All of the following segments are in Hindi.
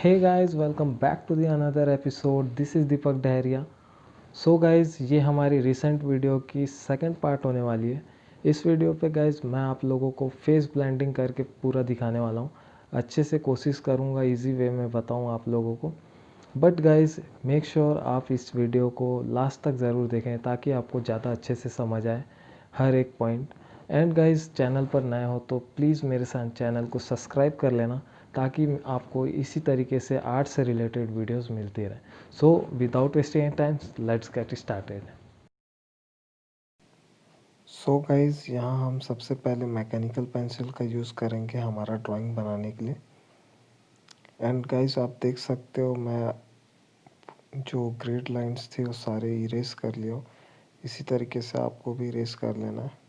Hey guys, welcome back to the another episode. This is Deepak Dahariya. So guys, ये हमारी रिसेंट वीडियो की सेकंड पार्ट होने वाली है। इस वीडियो पे गाइस मैं आप लोगों को फेस ब्लेंडिंग करके पूरा दिखाने वाला हूँ। अच्छे से कोशिश करूँगा इजी वे में बताऊँ आप लोगों को। बट गाइस मेक श्योर आप इस वीडियो को लास्ट तक ज़रूर देखें ताकि आपको ज़्यादा अच्छे से समझ आए हर एक पॉइंट। एंड गाइस, चैनल पर नए हो तो प्लीज़ मेरे साथ चैनल को सब्सक्राइब कर लेना ताकि आपको इसी तरीके से आर्ट से रिलेटेड वीडियोस मिलती रहे। So without wasting any time, let's get started. So guys, यहाँ हम सबसे पहले मैकेनिकल पेंसिल का यूज़ करेंगे हमारा ड्राइंग बनाने के लिए। एंड गाइज आप देख सकते हो मैं जो ग्रेड लाइंस थी वो सारे इरेज कर लियो। इसी तरीके से आपको भी इरेज कर लेना है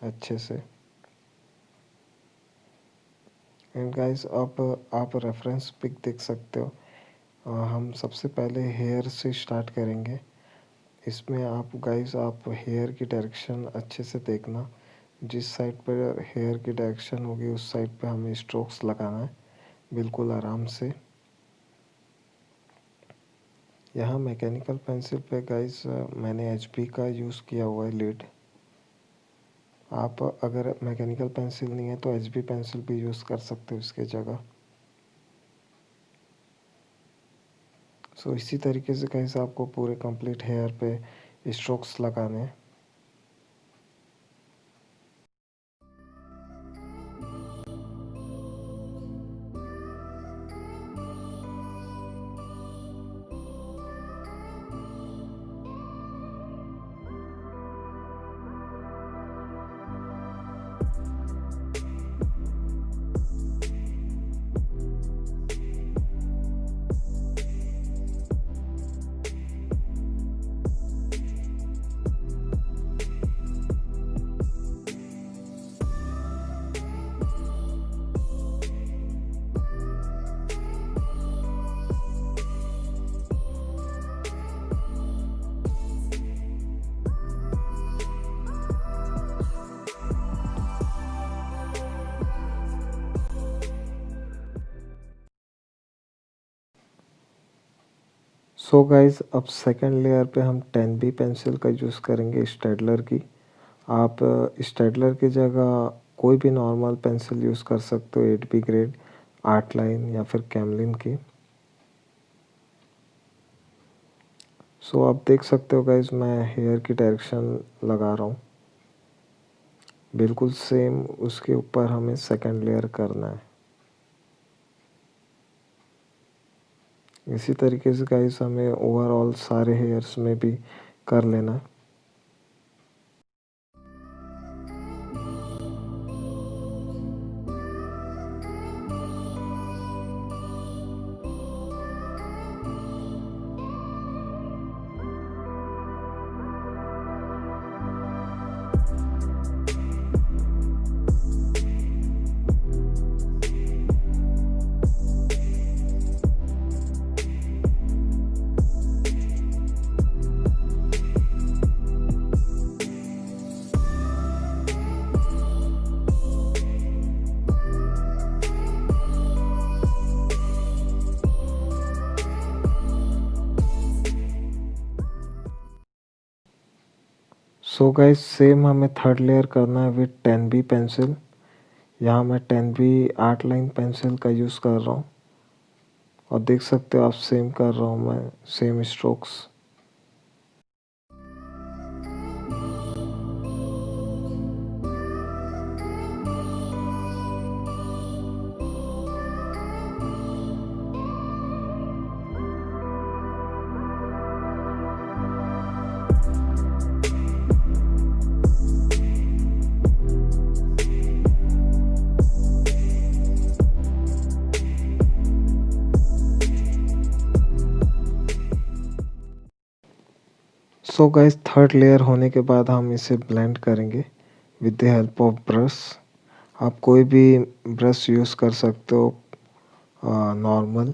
अच्छे से। एंड गाइज अब आप रेफरेंस पिक देख सकते हो। हम सबसे पहले हेयर से स्टार्ट करेंगे। इसमें आप गाइज आप हेयर की डायरेक्शन अच्छे से देखना। जिस साइड पर हेयर की डायरेक्शन होगी उस साइड पे हमें स्ट्रोक्स लगाना है बिल्कुल आराम से। यहाँ मैकेनिकल पेंसिल पे गाइस मैंने एचबी का यूज़ किया हुआ है लीड। आप अगर मैकेनिकल पेंसिल नहीं है तो एचबी पेंसिल भी यूज़ कर सकते हो इसके जगह। सो इसी तरीके से गाइस आपको पूरे कंप्लीट हेयर पे स्ट्रोक्स लगाने हैं। सो गाइस अब सेकंड लेयर पे हम 10B पेंसिल का यूज़ करेंगे स्टेडलर की। आप स्टेडलर की जगह कोई भी नॉर्मल पेंसिल यूज़ कर सकते हो 8B ग्रेड, आर्ट लाइन या फिर कैमलिन की। सो आप देख सकते हो गाइज मैं हेयर की डायरेक्शन लगा रहा हूँ बिल्कुल सेम। उसके ऊपर हमें सेकंड लेयर करना है। इसी तरीके से गाइस हमें ओवरऑल सारे हेयर्स में भी कर लेना है। सो गाइस सेम हमें थर्ड लेयर करना है विद 10B पेंसिल। यहाँ मैं 10B आर्ट लाइन पेंसिल का यूज़ कर रहा हूँ और देख सकते हो आप सेम कर रहा हूँ मैं, same strokes. So guys third layer होने के बाद हम इसे ब्लेंड करेंगे with the help of brush. आप कोई भी ब्रश यूज़ कर सकते हो नॉर्मल।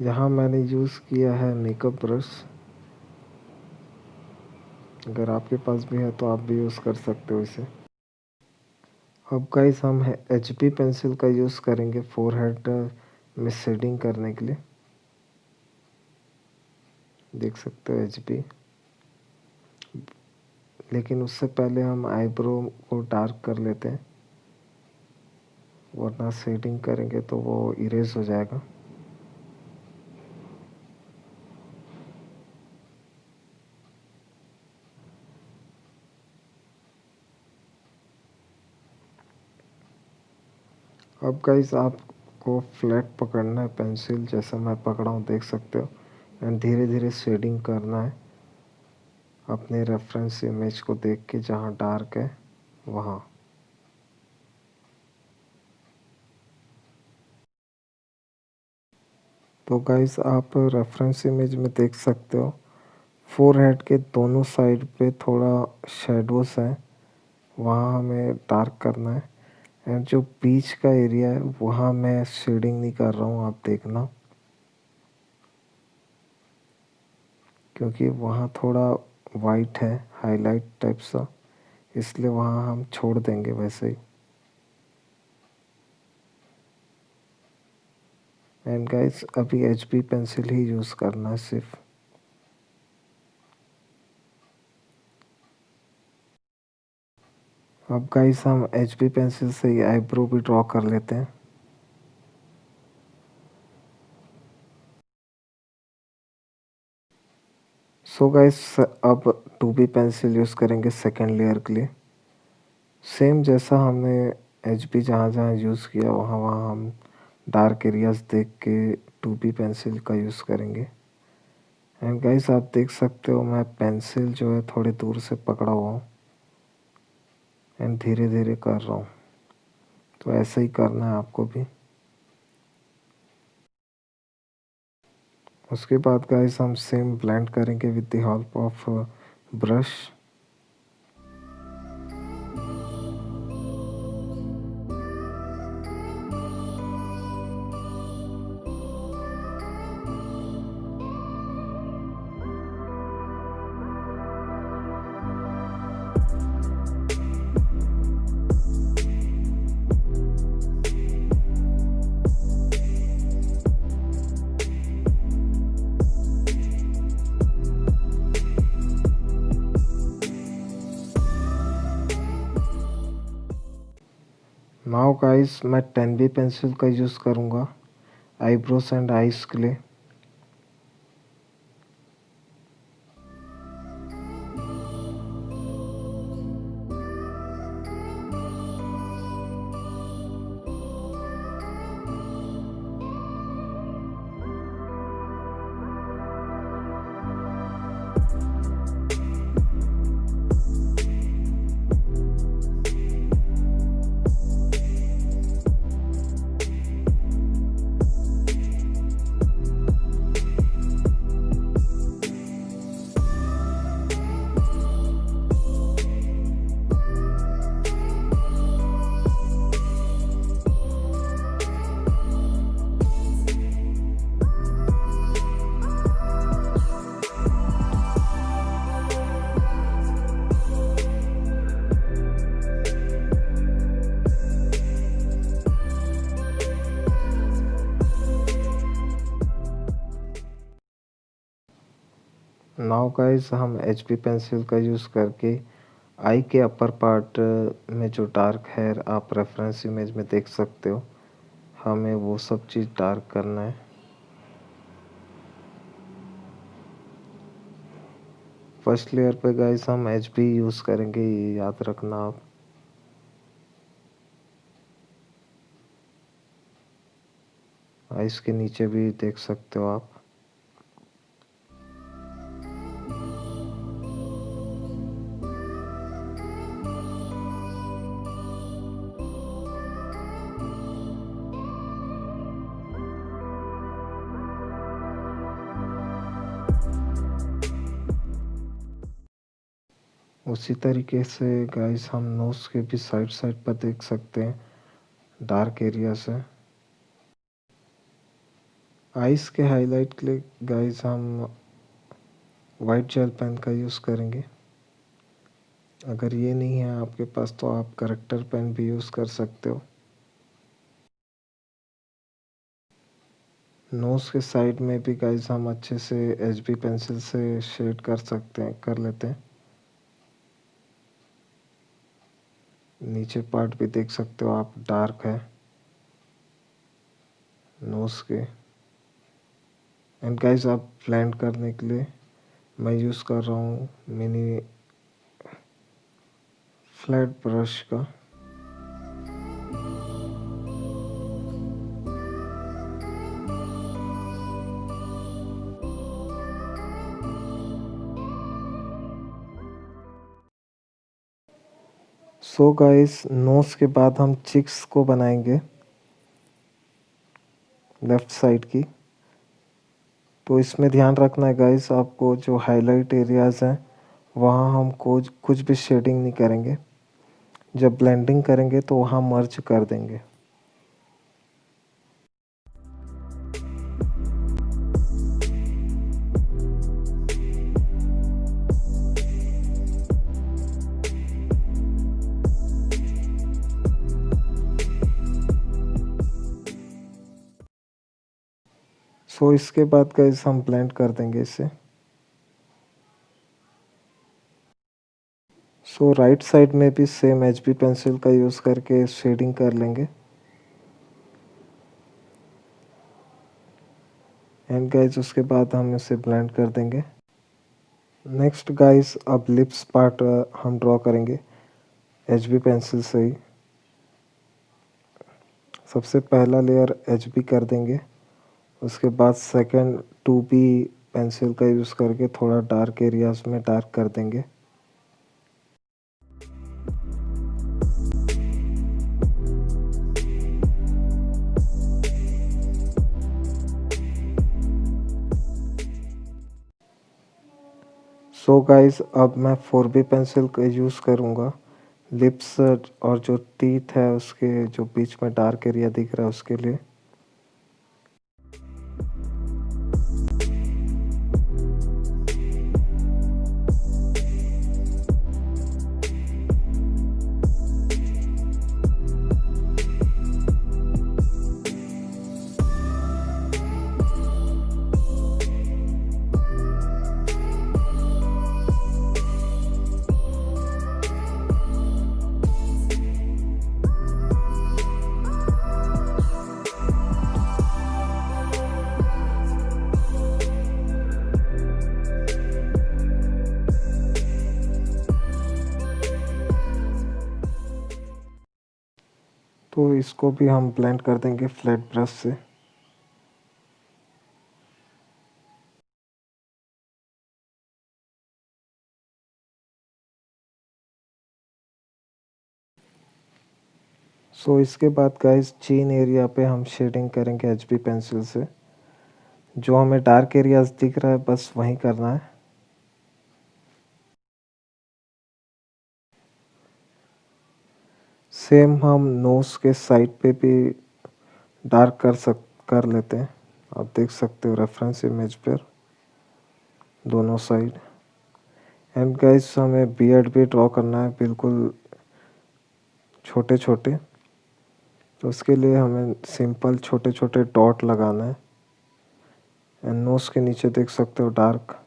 यहाँ मैंने यूज़ किया है मेकअप ब्रश। अगर आपके पास भी है तो आप भी यूज़ कर सकते हो इसे। अब गाइस हम एचबी पेंसिल का यूज़ करेंगे फोरहेड में शेडिंग करने के लिए। देख सकते हो एचबी। लेकिन उससे पहले हम आईब्रो को डार्क कर लेते हैं, वरना शेडिंग करेंगे तो वो इरेज हो जाएगा। अब गाइस आपको फ्लैट पकड़ना है पेंसिल, जैसा मैं पकड़ा हूँ देख सकते हो, एंड धीरे धीरे शेडिंग करना है अपने रेफरेंस इमेज को देख के, जहाँ डार्क है वहाँ। तो गाइस आप रेफरेंस इमेज में देख सकते हो फोरहेड के दोनों साइड पे थोड़ा शेडोज है, वहाँ हमें डार्क करना है। एंड जो बीच का एरिया है वहाँ मैं शेडिंग नहीं कर रहा हूँ, आप देखना, क्योंकि वहाँ थोड़ा वाइट है, हाईलाइट टाइप सा, इसलिए वहाँ हम छोड़ देंगे वैसे ही। एंड गाइस अभी एचबी पेंसिल ही यूज़ करना है सिर्फ। अब गाइस हम एचबी पेंसिल से ही आईब्रो भी ड्रॉ कर लेते हैं। सो गाइस अब 2B पेंसिल यूज़ करेंगे सेकेंड लेयर के लिए। सेम जैसा हमने एचबी जहाँ जहाँ यूज़ किया वहाँ वहाँ हम डार्क एरियाज देख के 2B पेंसिल का यूज़ करेंगे। एंड गाइस आप देख सकते हो मैं पेंसिल जो है थोड़े दूर से पकड़ा हुआ हूँ एंड धीरे धीरे कर रहा हूँ, तो ऐसे ही करना है आपको भी। उसके बाद गाइस हम सेम ब्लेंड करेंगे with the help of brush. Now guys मैं 10B पेंसिल का यूज़ करूँगा आईब्रोज एंड आइज के लिए। नाउ गाइस हम एचबी पेंसिल का यूज़ करके आई के अपर पार्ट में जो डार्क हेयर आप रेफरेंस इमेज में देख सकते हो, हमें वो सब चीज़ डार्क करना है। फर्स्ट लेयर पे गाइस हम एचबी यूज़ करेंगे, ये याद रखना आप। आइस के नीचे भी देख सकते हो आप। उसी तरीके से गाइस हम नोज के भी साइड साइड पर देख सकते हैं डार्क एरिया से। आइस के हाईलाइट के लिए गाइस हम वाइट जेल पेन का यूज़ करेंगे। अगर ये नहीं है आपके पास तो आप करेक्टर पेन भी यूज़ कर सकते हो। नोज़ के साइड में भी गाइस हम अच्छे से एचबी पेंसिल से शेड कर लेते हैं। नीचे पार्ट भी देख सकते हो आप, डार्क है नोज़ के। एंड गाइस आप ब्लेंड करने के लिए मैं यूज़ कर रहा हूँ मिनी फ्लैट ब्रश का। सो गाइस नोज़ के बाद हम चिक्स को बनाएंगे लेफ्ट साइड की। तो इसमें ध्यान रखना है गाइस आपको, जो हाईलाइट एरियाज़ हैं वहाँ हम कुछ भी शेडिंग नहीं करेंगे। जब ब्लेंडिंग करेंगे तो वहाँ मर्ज कर देंगे। सो इसके बाद गाइस हम ब्लेंड कर देंगे इसे। सो राइट साइड में भी सेम एचबी पेंसिल का यूज़ करके शेडिंग कर लेंगे। एंड गाइस उसके बाद हम इसे ब्लेंड कर देंगे। नेक्स्ट गाइस अब लिप्स पार्ट हम ड्रॉ करेंगे एचबी पेंसिल से ही। सबसे पहला लेयर एचबी कर देंगे, उसके बाद सेकंड 2B पेंसिल का यूज़ करके थोड़ा डार्क एरियाज में डार्क कर देंगे। सो गाइस अब मैं 4B पेंसिल का यूज़ करूँगा लिप्स और जो टीथ है उसके जो बीच में डार्क एरिया दिख रहा है उसके लिए। तो इसको भी हम ब्लेंड कर देंगे फ्लैट ब्रश से। सो इसके बाद गाइस चीन एरिया पे हम शेडिंग करेंगे एचबी पेंसिल से। जो हमें डार्क एरियाज दिख रहा है बस वहीं करना है। सेम हम नोज के साइड पे भी डार्क कर लेते हैं। आप देख सकते हो रेफरेंस इमेज पर दोनों साइड। एंड गाइस हमें बियर्ड भी ड्रॉ करना है बिल्कुल छोटे छोटे। तो उसके लिए हमें सिंपल छोटे छोटे डॉट लगाना है। एंड नोज के नीचे देख सकते हो डार्क।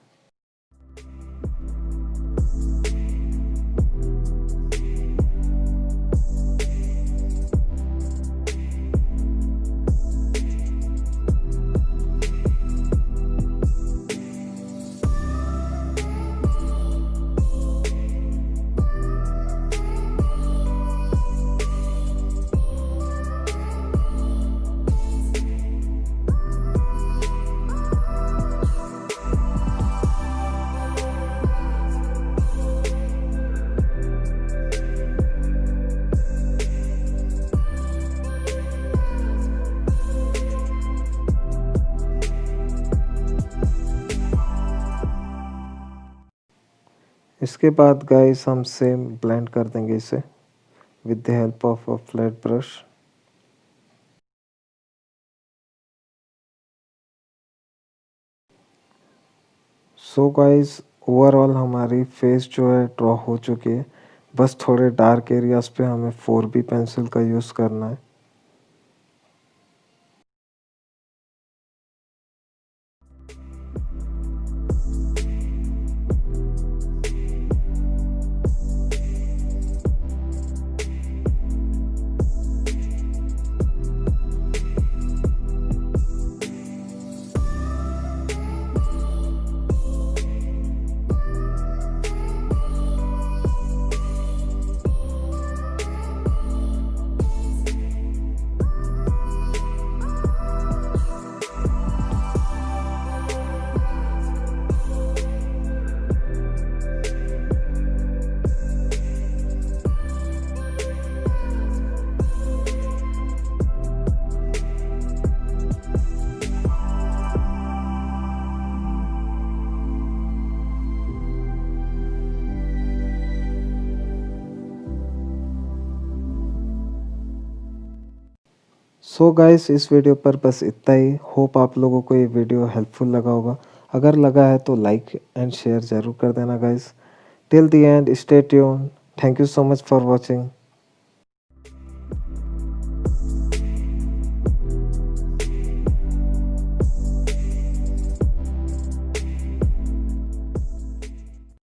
इसके बाद गाइस हम सेम ब्लेंड कर देंगे इसे with the help of a flat brush. So guys overall हमारी फेस जो है ड्रॉ हो चुकी है। बस थोड़े डार्क एरियाज पे हमें 4B पेंसिल का यूज़ करना है। सो गाइस इस वीडियो पर बस इतना ही। होप आप लोगों को ये वीडियो हेल्पफुल लगा होगा। अगर लगा है तो लाइक एंड शेयर ज़रूर कर देना guys. Till the end stay tune. Thank you so much for watching.